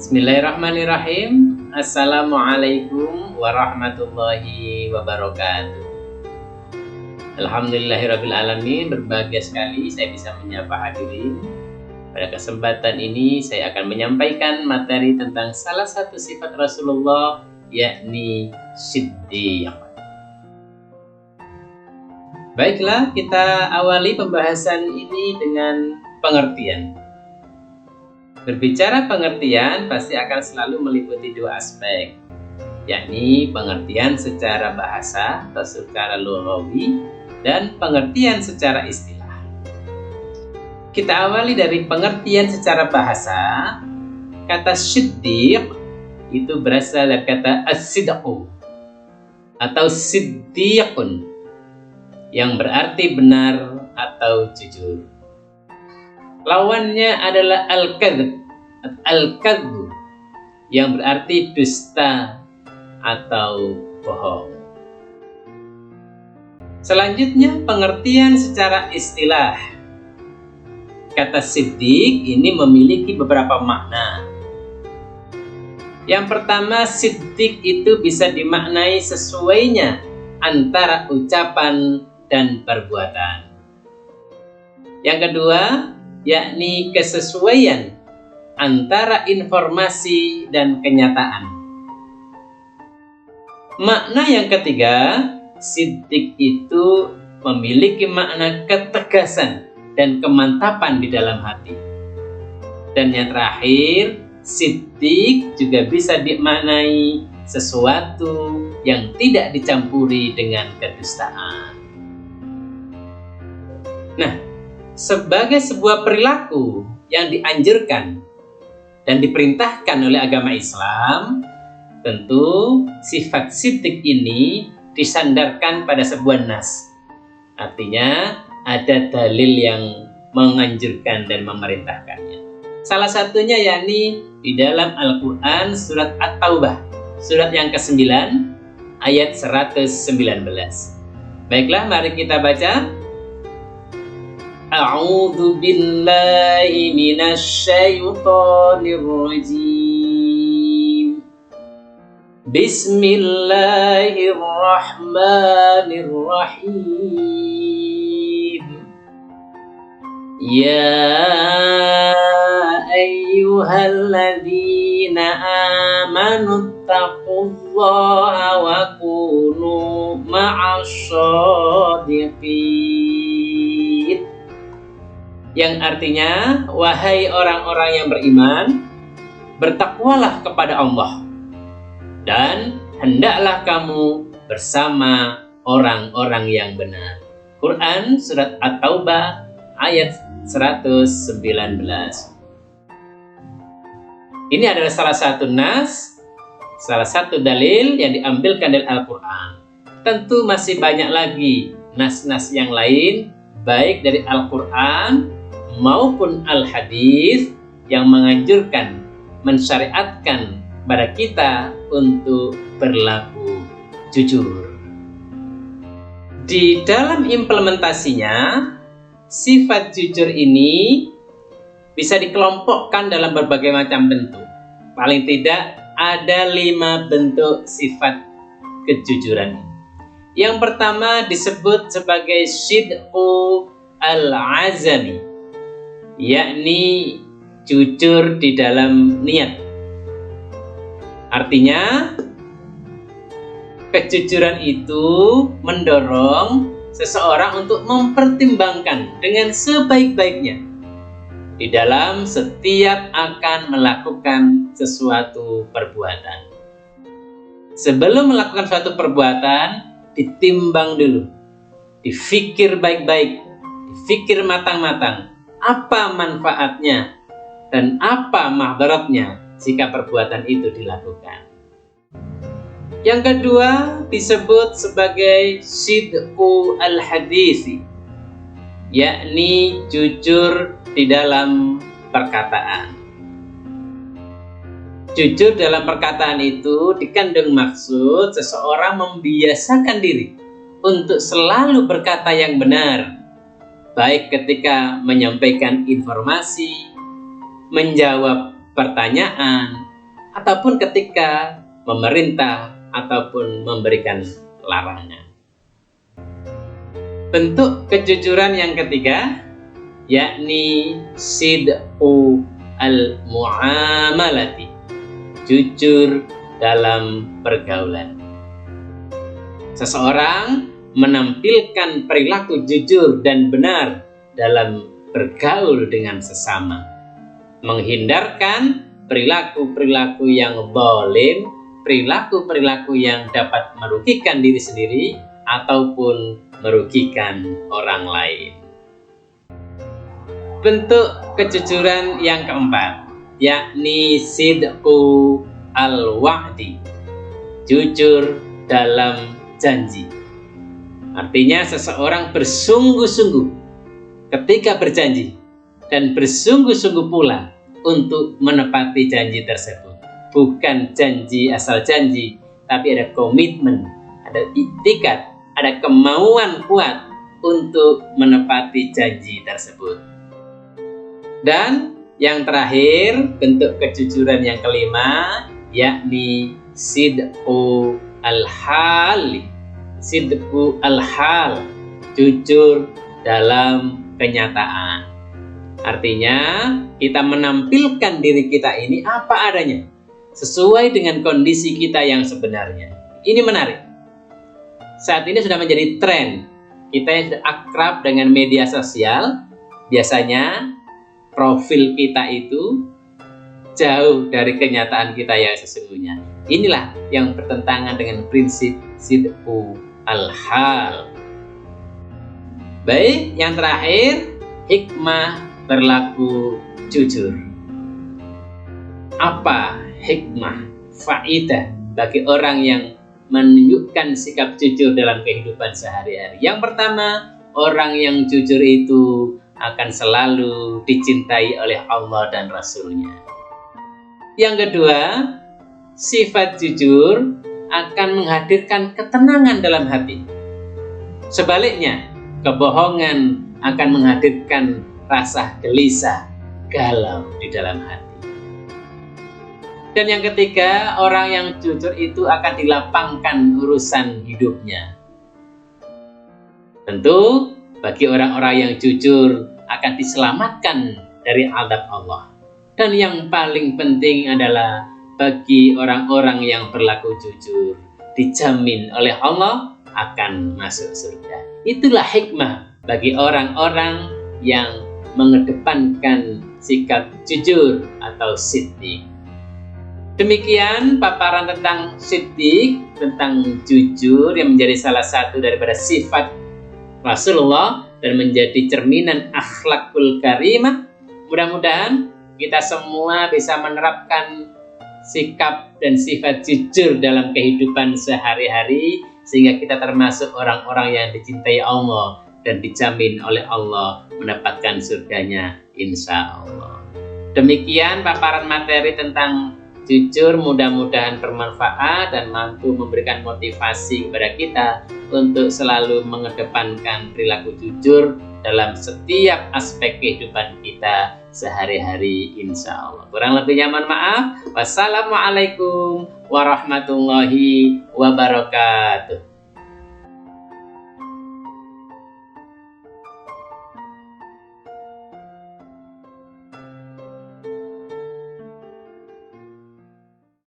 Bismillahirrahmanirrahim. Assalamualaikum warahmatullahi wabarakatuh. Alhamdulillahirabbil alamin. Berbahagia sekali saya bisa menyapa hadirin. Pada kesempatan ini saya akan menyampaikan materi tentang salah satu sifat Rasulullah, yakni Siddiq. Baiklah, kita awali pembahasan ini dengan pengertian. Berbicara pengertian pasti akan selalu meliputi dua aspek, yakni pengertian secara bahasa atau secara lughawi dan pengertian secara istilah. Kita awali dari pengertian secara bahasa. Kata Siddiq itu berasal dari kata as-sidqu atau siddiqun, yang berarti benar atau jujur. Lawannya adalah al-kadhb, yang berarti dusta atau bohong. Selanjutnya pengertian secara istilah. Kata Siddiq ini memiliki beberapa makna. Yang pertama, Siddiq itu bisa dimaknai sesuainya antara ucapan dan perbuatan. Yang kedua, yakni kesesuaian antara informasi dan kenyataan. Makna yang ketiga, Siddiq itu memiliki makna ketegasan dan kemantapan di dalam hati. Dan yang terakhir, Siddiq juga bisa dimaknai sesuatu yang tidak dicampuri dengan kedustaan. Nah, sebagai sebuah perilaku yang dianjurkan dan diperintahkan oleh agama Islam, tentu sifat siddiq ini disandarkan pada sebuah nas. Artinya ada dalil yang menganjurkan dan memerintahkannya. Salah satunya yakni di dalam Al-Quran surat At-Taubah, surat yang ke-9 ayat 119. Baiklah, mari kita baca. A'udzu billahi minasy syaithanir rajim. Bismillahirrahmanirrahim. Ya ayyuhalladzina amanu taqullaha wa kunu ma'asyadiqin. Yang artinya, wahai orang-orang yang beriman, bertakwalah kepada Allah dan hendaklah kamu bersama orang-orang yang benar. Quran surat At-Taubah ayat 119. Ini adalah salah satu nas, salah satu dalil yang diambilkan dari Al-Quran. Tentu masih banyak lagi nas-nas yang lain, baik dari Al-Quran maupun Al-Hadis, yang menganjurkan, mensyariatkan pada kita untuk berlaku jujur. Di dalam implementasinya, sifat jujur ini bisa dikelompokkan dalam berbagai macam bentuk. Paling tidak ada 5 bentuk sifat kejujuran ini. Yang pertama disebut sebagai sidqu al-azami, yakni jujur di dalam niat. Artinya, kejujuran itu mendorong seseorang untuk mempertimbangkan dengan sebaik-baiknya di dalam setiap akan melakukan sesuatu perbuatan. Sebelum melakukan suatu perbuatan, ditimbang dulu, difikir baik-baik, difikir matang-matang, apa manfaatnya dan apa mahdaratnya jika perbuatan itu dilakukan. Yang kedua disebut sebagai sidqu al-hadisi, yakni jujur di dalam perkataan. Jujur dalam perkataan itu dikandung maksud seseorang membiasakan diri untuk selalu berkata yang benar, baik ketika menyampaikan informasi, menjawab pertanyaan, ataupun ketika memerintah ataupun memberikan larangan. Bentuk kejujuran yang ketiga yakni sidqu al-muamalati, jujur dalam pergaulan. Seseorang menampilkan perilaku jujur dan benar dalam bergaul dengan sesama, menghindarkan perilaku-perilaku yang zalim, perilaku-perilaku yang dapat merugikan diri sendiri ataupun merugikan orang lain. Bentuk kejujuran yang keempat yakni sidqu al-wa'di, jujur dalam janji. Artinya seseorang bersungguh-sungguh ketika berjanji dan bersungguh-sungguh pula untuk menepati janji tersebut. Bukan janji asal janji, tapi ada komitmen, ada iktikad, ada kemauan kuat untuk menepati janji tersebut. Dan yang terakhir, bentuk kejujuran yang kelima yakni sidqu al-hal, sidqu al-hal, jujur dalam kenyataan. Artinya kita menampilkan diri kita ini apa adanya, sesuai dengan kondisi kita yang sebenarnya. Ini menarik. Saat ini sudah menjadi tren. Kita yang sudah akrab dengan media sosial, biasanya profil kita itu jauh dari kenyataan kita yang sesungguhnya. Inilah yang bertentangan dengan prinsip sidqu al-hal. Baik, yang terakhir, hikmah berlaku jujur. Apa hikmah, faidah bagi orang yang menunjukkan sikap jujur dalam kehidupan sehari-hari? Yang pertama, orang yang jujur itu akan selalu dicintai oleh Allah dan Rasul-Nya. Yang kedua, sifat jujur akan menghadirkan ketenangan dalam hati. Sebaliknya, kebohongan akan menghadirkan rasa gelisah, galau di dalam hati. Dan yang ketiga, orang yang jujur itu akan dilapangkan urusan hidupnya. Tentu, bagi orang-orang yang jujur akan diselamatkan dari azab Allah. Dan yang paling penting adalah bagi orang-orang yang berlaku jujur, dijamin oleh Allah akan masuk surga. Itulah hikmah bagi orang-orang yang mengedepankan sikap jujur atau siddiq. Demikian paparan tentang siddiq, tentang jujur yang menjadi salah satu daripada sifat Rasulullah dan menjadi cerminan akhlakul karimah. Mudah-mudahan kita semua bisa menerapkan sikap dan sifat jujur dalam kehidupan sehari-hari, sehingga kita termasuk orang-orang yang dicintai Allah dan dijamin oleh Allah mendapatkan surganya insya Allah. Demikian paparan materi tentang jujur, mudah-mudahan bermanfaat dan mampu memberikan motivasi kepada kita untuk selalu mengedepankan perilaku jujur dalam setiap aspek kehidupan kita sehari-hari insya Allah. Kurang lebihnya mohon maaf. Wassalamualaikum warahmatullahi wabarakatuh.